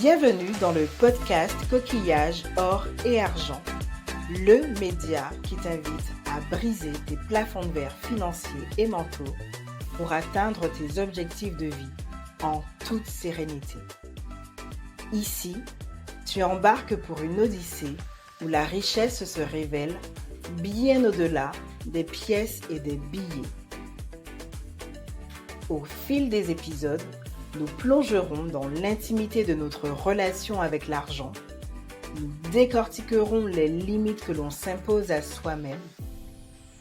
Bienvenue dans le podcast Coquillage, Or et Argent, le média qui t'invite à briser tes plafonds de verre financiers et mentaux pour atteindre tes objectifs de vie en toute sérénité. Ici, tu embarques pour une odyssée où la richesse se révèle bien au-delà des pièces et des billets. Au fil des épisodes, nous plongerons dans l'intimité de notre relation avec l'argent, nous décortiquerons les limites que l'on s'impose à soi-même,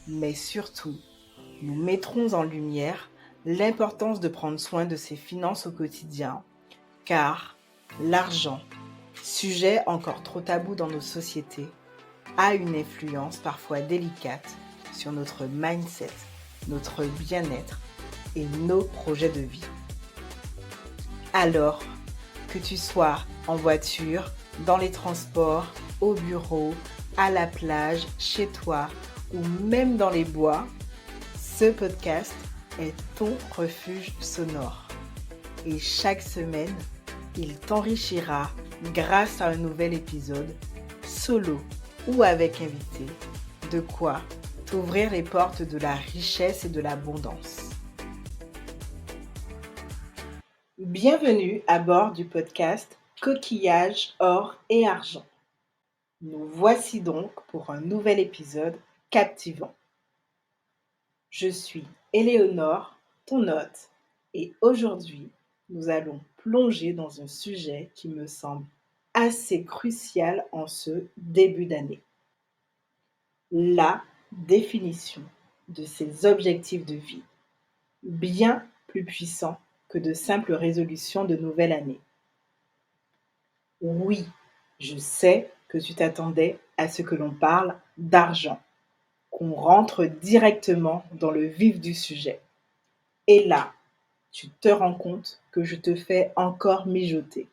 mais surtout, nous mettrons en lumière l'importance de prendre soin de ses finances au quotidien, car l'argent, sujet encore trop tabou dans nos sociétés, a une influence parfois délicate sur notre mindset, notre bien-être et nos projets de vie. Alors, que tu sois en voiture, dans les transports, au bureau, à la plage, chez toi ou même dans les bois, ce podcast est ton refuge sonore. Et chaque semaine, il t'enrichira grâce à un nouvel épisode, solo ou avec invité, de quoi t'ouvrir les portes de la richesse et de l'abondance. Bienvenue à bord du podcast Coquillage, Or et Argent. Nous voici donc pour un nouvel épisode captivant. Je suis Éléonore, ton hôte, et aujourd'hui, nous allons plonger dans un sujet qui me semble assez crucial en ce début d'année. La définition de ses objectifs de vie, bien plus puissants que de simples résolutions de nouvelle année. Oui, je sais que tu t'attendais à ce que l'on parle d'argent, qu'on rentre directement dans le vif du sujet. Et là, tu te rends compte que je te fais encore mijoter.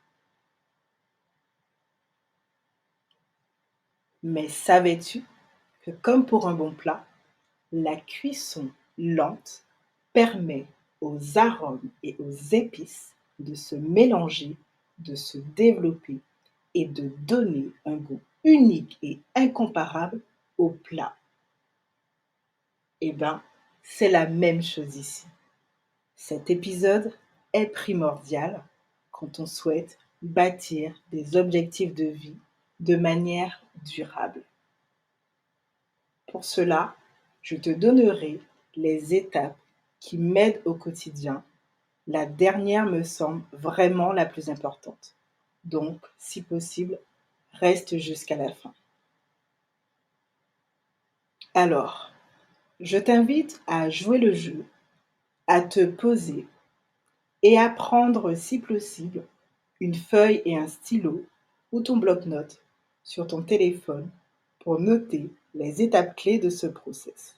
Mais savais-tu que comme pour un bon plat, la cuisson lente permet aux arômes et aux épices de se mélanger, de se développer et de donner un goût unique et incomparable au plat. Eh bien, c'est la même chose ici. Cet épisode est primordial quand on souhaite bâtir des objectifs de vie de manière durable. Pour cela, je te donnerai les étapes qui m'aident au quotidien. La dernière me semble vraiment la plus importante. Donc, si possible, reste jusqu'à la fin. Alors, je t'invite à jouer le jeu, à te poser et à prendre, si possible, une feuille et un stylo ou ton bloc-notes sur ton téléphone pour noter les étapes clés de ce process.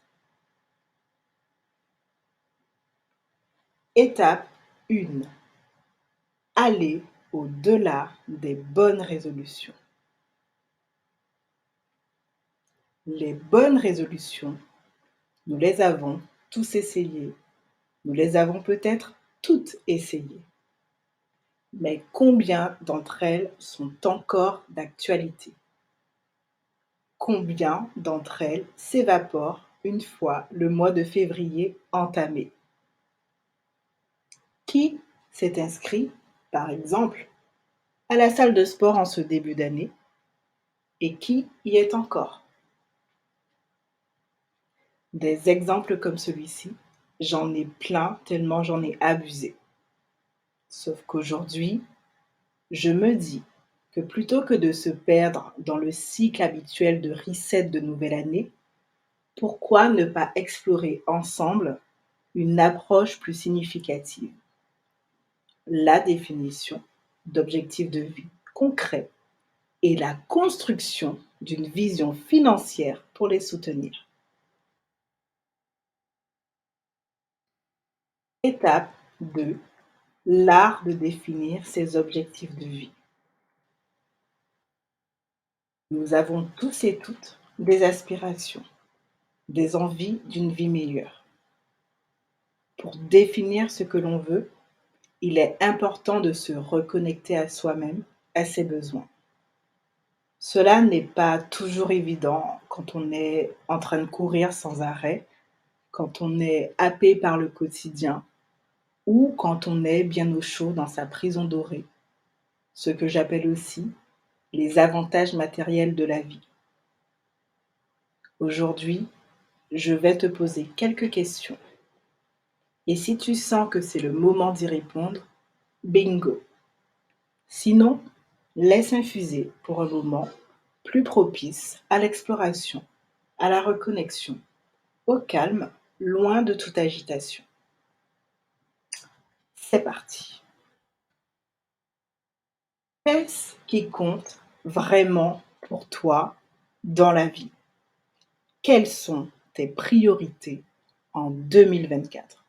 Étape 1. Aller au-delà des bonnes résolutions. Les bonnes résolutions, nous les avons tous essayées. Nous les avons peut-être toutes essayées. Mais combien d'entre elles sont encore d'actualité? Combien d'entre elles s'évaporent une fois le mois de février entamé? Qui s'est inscrit, par exemple, à la salle de sport en ce début d'année et qui y est encore? Des exemples comme celui-ci, j'en ai plein tellement j'en ai abusé. Sauf qu'aujourd'hui, je me dis que plutôt que de se perdre dans le cycle habituel de reset de nouvelle année, pourquoi ne pas explorer ensemble une approche plus significative? La définition d'objectifs de vie concrets et la construction d'une vision financière pour les soutenir. Étape 2. L'art de définir ses objectifs de vie. Nous avons tous et toutes des aspirations, des envies d'une vie meilleure. Pour définir ce que l'on veut, il est important de se reconnecter à soi-même à ses besoins. Cela n'est pas toujours évident quand on est en train de courir sans arrêt, quand on est happé par le quotidien ou quand on est bien au chaud dans sa prison dorée, ce que j'appelle aussi les avantages matériels de la vie. Aujourd'hui, je vais te poser quelques questions et si tu sens que c'est le moment d'y répondre, bingo. Sinon, laisse infuser pour un moment plus propice à l'exploration, à la reconnexion, au calme, loin de toute agitation. C'est parti. Qu'est-ce qui compte vraiment pour toi dans la vie? Quelles sont tes priorités en 2024?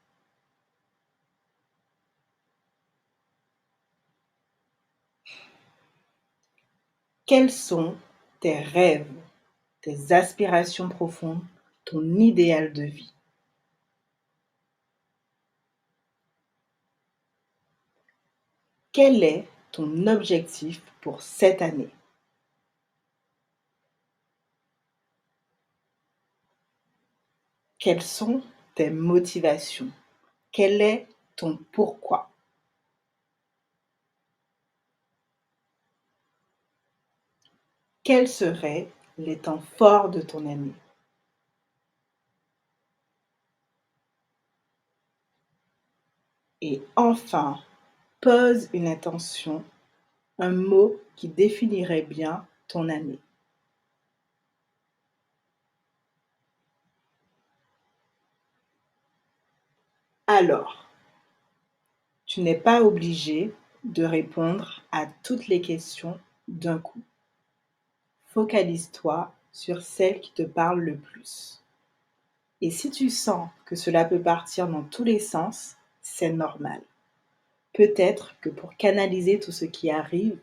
Quels sont tes rêves, tes aspirations profondes, ton idéal de vie? Quel est ton objectif pour cette année? Quelles sont tes motivations? Quel est ton pourquoi? Quels seraient les temps forts de ton année? Et enfin, pose une intention, un mot qui définirait bien ton année. Alors, tu n'es pas obligé de répondre à toutes les questions d'un coup. Focalise-toi sur celle qui te parle le plus. Et si tu sens que cela peut partir dans tous les sens, c'est normal. Peut-être que pour canaliser tout ce qui arrive,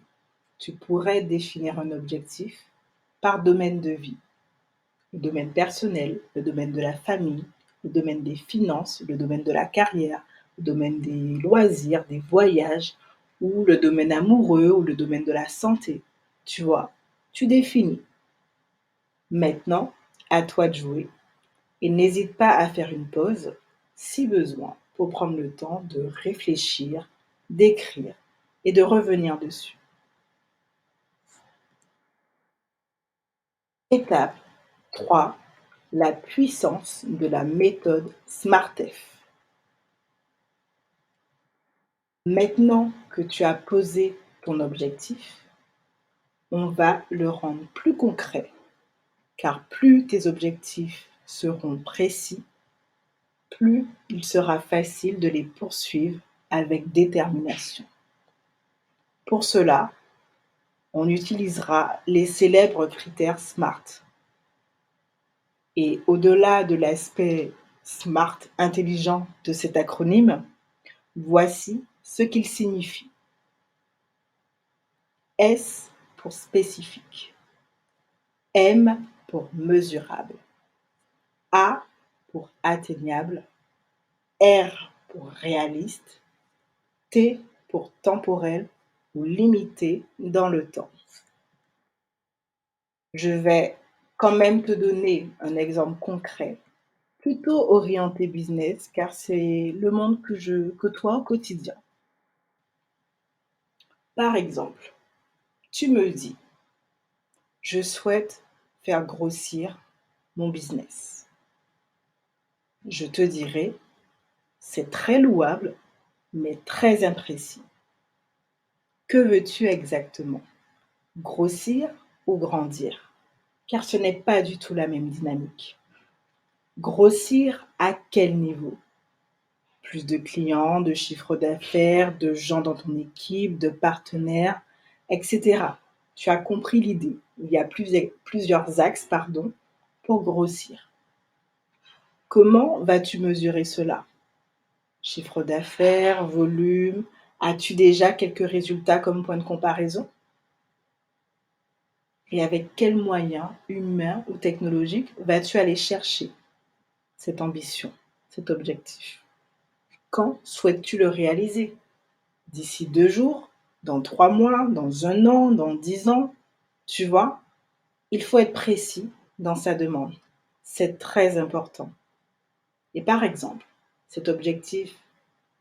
tu pourrais définir un objectif par domaine de vie. Le domaine personnel, le domaine de la famille, le domaine des finances, le domaine de la carrière, le domaine des loisirs, des voyages, ou le domaine amoureux, ou le domaine de la santé. Tu vois, tu définis. Maintenant, à toi de jouer. Et n'hésite pas à faire une pause, si besoin, pour prendre le temps de réfléchir, d'écrire et de revenir dessus. Étape 3, la puissance de la méthode SMARTF. Maintenant que tu as posé ton objectif, on va le rendre plus concret, car plus tes objectifs seront précis, plus il sera facile de les poursuivre avec détermination. Pour cela, on utilisera les célèbres critères SMART. Et au-delà de l'aspect SMART intelligent de cet acronyme, voici ce qu'il signifie. S pour spécifique, M pour mesurable, A pour atteignable, R pour réaliste, T pour temporel ou limité dans le temps. Je vais quand même te donner un exemple concret, plutôt orienté business, car c'est le monde que je côtoie au quotidien. Par exemple, tu me dis, je souhaite faire grossir mon business. Je te dirai, c'est très louable, mais très imprécis. Que veux-tu exactement? Grossir ou grandir? Car ce n'est pas du tout la même dynamique. Grossir à quel niveau? Plus de clients, de chiffre d'affaires, de gens dans ton équipe, de partenaires, etc. Tu as compris l'idée. Il y a plusieurs axes pour grossir. Comment vas-tu mesurer cela? Chiffre d'affaires, volume, as-tu déjà quelques résultats comme point de comparaison? Et avec quels moyens humains ou technologiques vas-tu aller chercher cette ambition, cet objectif? Quand souhaites-tu le réaliser? D'ici 2 jours? dans 3 mois, dans 1 an, dans 10 ans, tu vois? Il faut être précis dans sa demande. C'est très important. Et par exemple, cet objectif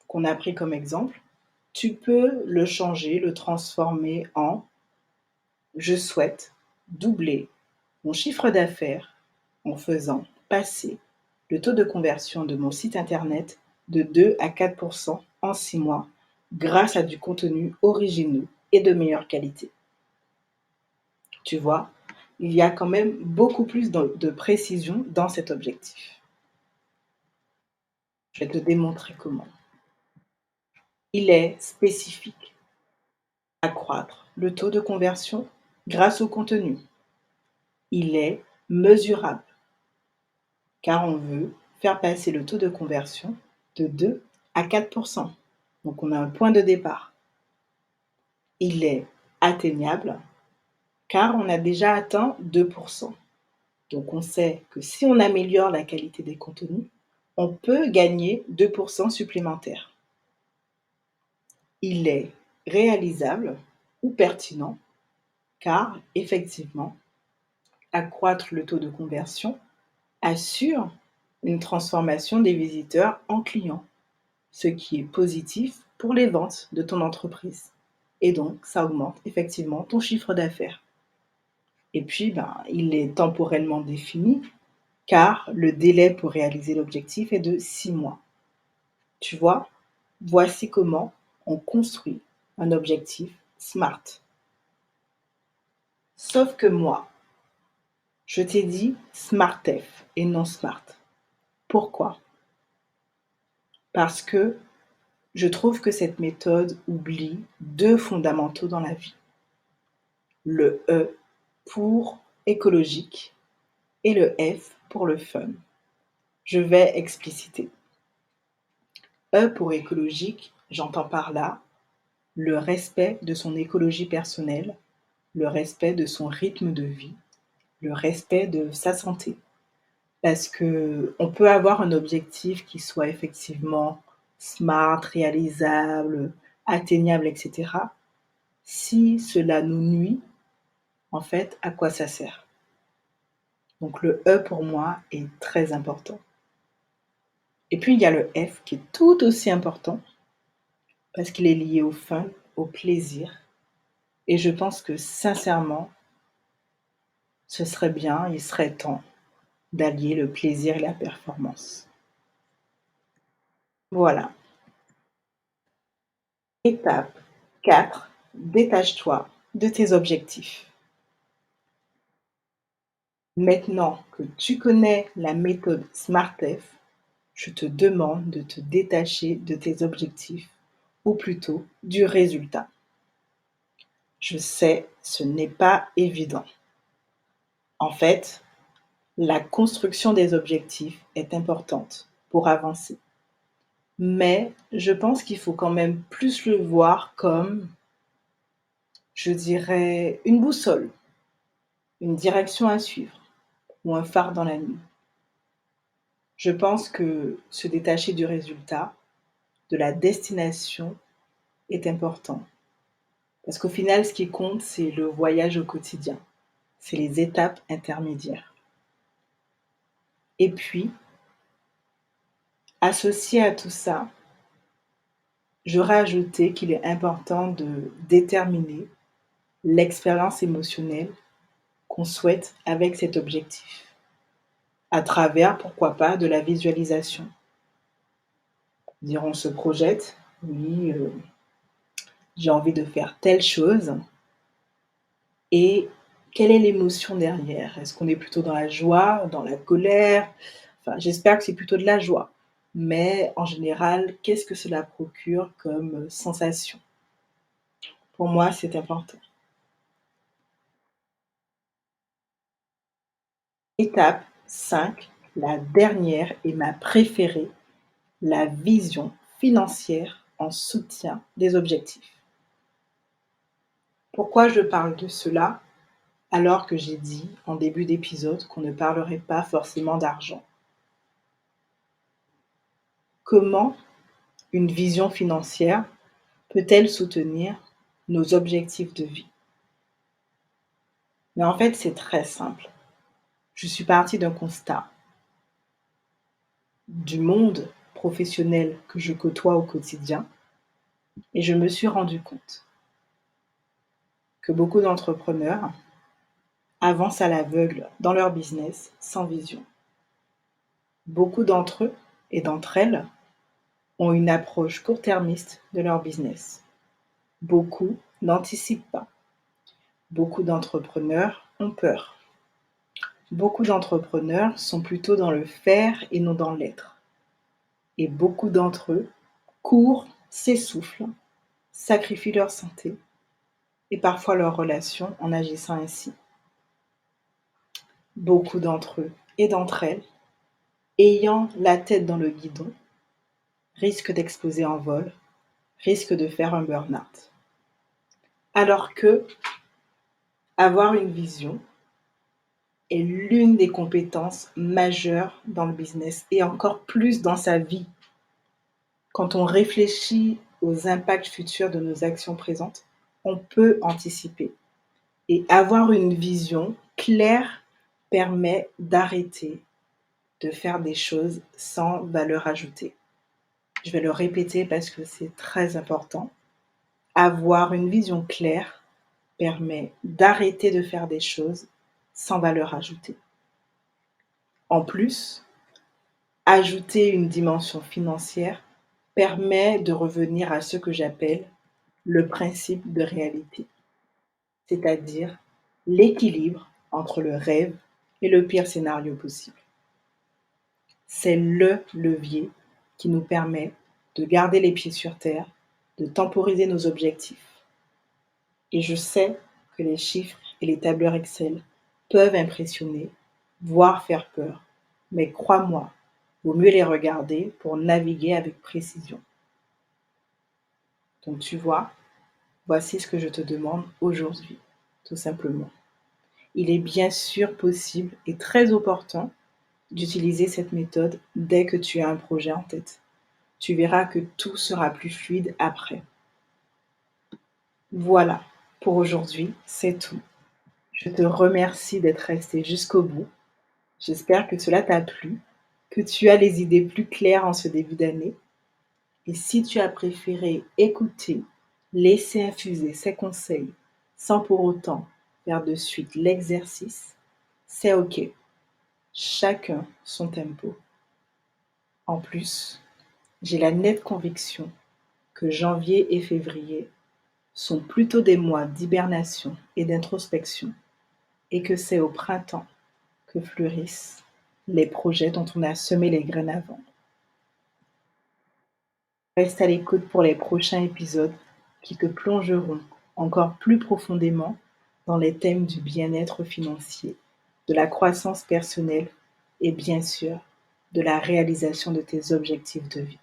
qu'on a pris comme exemple, tu peux le changer, le transformer en: «Je souhaite doubler mon chiffre d'affaires en faisant passer le taux de conversion de mon site internet de 2 à 4 en 6 mois grâce à du contenu originaux et de meilleure qualité». Tu vois? Il y a quand même beaucoup plus de précision dans cet objectif. Je vais te démontrer comment. Il est spécifique. Accroître le taux de conversion grâce au contenu. Il est mesurable, car on veut faire passer le taux de conversion de 2 à 4. Donc on a un point de départ. Il est atteignable, car on a déjà atteint 2. Donc on sait que si on améliore la qualité des contenus, on peut gagner 2 supplémentaires. Il est réalisable ou pertinent, car effectivement, accroître le taux de conversion assure une transformation des visiteurs en clients, ce qui est positif pour les ventes de ton entreprise. Et donc, ça augmente effectivement ton chiffre d'affaires. Et puis, il est temporellement défini, car le délai pour réaliser l'objectif est de 6 mois. Tu vois, voici comment on construit un objectif SMART. Sauf que moi, je t'ai dit SMARTF et non SMART. Pourquoi? Parce que je trouve que cette méthode oublie 2 fondamentaux dans la vie. Le E pour écologique et le F pour le fun. Je vais expliciter. E pour écologique, j'entends par là le respect de son écologie personnelle, le respect de son rythme de vie, le respect de sa santé. Parce qu'on peut avoir un objectif qui soit effectivement smart, réalisable, atteignable, et cetera. Si cela nous nuit, en fait, à quoi ça sert? Donc le E pour moi est très important. Et puis il y a le F qui est tout aussi important parce qu'il est lié au fun, au plaisir. Et je pense que sincèrement, ce serait bien, il serait temps d'allier le plaisir et la performance. Voilà. Étape 4, détache-toi de tes objectifs. Maintenant que tu connais la méthode SMARTF, je te demande de te détacher de tes objectifs, ou plutôt du résultat. Je sais, ce n'est pas évident. En fait, la construction des objectifs est importante pour avancer. Mais je pense qu'il faut quand même plus le voir comme, je dirais, une boussole, une direction à suivre ou un phare dans la nuit. Je pense que se détacher du résultat, de la destination est important. Parce qu'au final, ce qui compte, c'est le voyage au quotidien, c'est les étapes intermédiaires. Et puis, associé à tout ça, j'aurais ajouté qu'il est important de déterminer l'expérience émotionnelle qu'on souhaite avec cet objectif, à travers, pourquoi pas, de la visualisation. Dire on se projette, oui, j'ai envie de faire telle chose, et quelle est l'émotion derrière? Est-ce qu'on est plutôt dans la joie, dans la colère? Enfin, j'espère que c'est plutôt de la joie. Mais en général, qu'est-ce que cela procure comme sensation? Pour moi, c'est important. Étape 5, la dernière et ma préférée, la vision financière en soutien des objectifs. Pourquoi je parle de cela alors que j'ai dit en début d'épisode qu'on ne parlerait pas forcément d'argent? Comment une vision financière peut-elle soutenir nos objectifs de vie. Mais en fait, c'est très simple. Je suis partie d'un constat du monde professionnel que je côtoie au quotidien et je me suis rendu compte que beaucoup d'entrepreneurs avancent à l'aveugle dans leur business sans vision. Beaucoup d'entre eux et d'entre elles ont une approche court-termiste de leur business. Beaucoup n'anticipent pas. Beaucoup d'entrepreneurs ont peur. Beaucoup d'entrepreneurs sont plutôt dans le faire et non dans l'être. Et beaucoup d'entre eux courent, s'essoufflent, sacrifient leur santé et parfois leurs relations en agissant ainsi. Beaucoup d'entre eux et d'entre elles, ayant la tête dans le guidon, risquent d'exploser en vol, risquent de faire un burn-out. Alors que avoir une vision est l'une des compétences majeures dans le business et encore plus dans sa vie. Quand on réfléchit aux impacts futurs de nos actions présentes, on peut anticiper. Et avoir une vision claire permet d'arrêter de faire des choses sans valeur ajoutée. Je vais le répéter parce que c'est très important. Avoir une vision claire permet d'arrêter de faire des choses sans valeur ajoutée. En plus, ajouter une dimension financière permet de revenir à ce que j'appelle le principe de réalité, c'est-à-dire l'équilibre entre le rêve et le pire scénario possible. C'est le levier qui nous permet de garder les pieds sur terre, de temporiser nos objectifs. Et je sais que les chiffres et les tableurs Excel peuvent impressionner, voire faire peur. Mais crois-moi, vaut mieux les regarder pour naviguer avec précision. Donc tu vois, voici ce que je te demande aujourd'hui, tout simplement. Il est bien sûr possible et très opportun d'utiliser cette méthode dès que tu as un projet en tête. Tu verras que tout sera plus fluide après. Voilà, pour aujourd'hui, c'est tout. Je te remercie d'être resté jusqu'au bout. J'espère que cela t'a plu, que tu as les idées plus claires en ce début d'année. Et si tu as préféré écouter, laisser infuser ces conseils sans pour autant faire de suite l'exercice, c'est OK. Chacun son tempo. En plus, j'ai la nette conviction que janvier et février sont plutôt des mois d'hibernation et d'introspection et que c'est au printemps que fleurissent les projets dont on a semé les graines avant. Reste à l'écoute pour les prochains épisodes qui te plongeront encore plus profondément dans les thèmes du bien-être financier, de la croissance personnelle et bien sûr de la réalisation de tes objectifs de vie.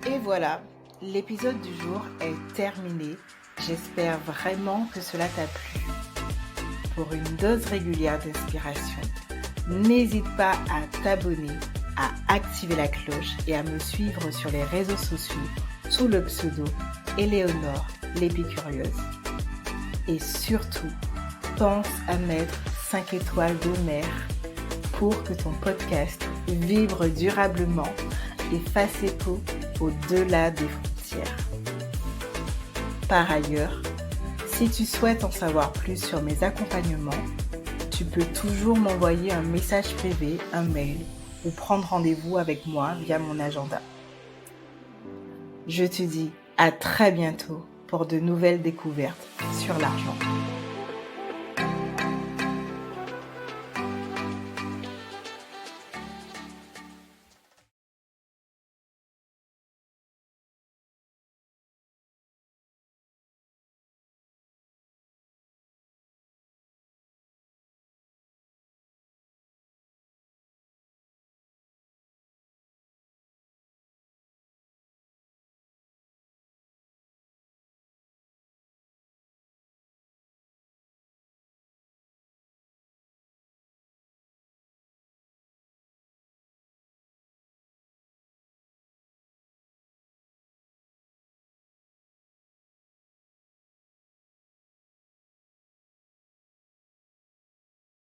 Et voilà, l'épisode du jour est terminé. J'espère vraiment que cela t'a plu. Pour une dose régulière d'inspiration, n'hésite pas à t'abonner, à activer la cloche et à me suivre sur les réseaux sociaux sous le pseudo Éléonore l'épicurieuse. Et surtout, pense à mettre 5 étoiles de mer pour que ton podcast vibre durablement et fasse écho au-delà des frontières. Par ailleurs, si tu souhaites en savoir plus sur mes accompagnements, tu peux toujours m'envoyer un message privé, un mail ou prendre rendez-vous avec moi via mon agenda. Je te dis à très bientôt pour de nouvelles découvertes sur l'argent.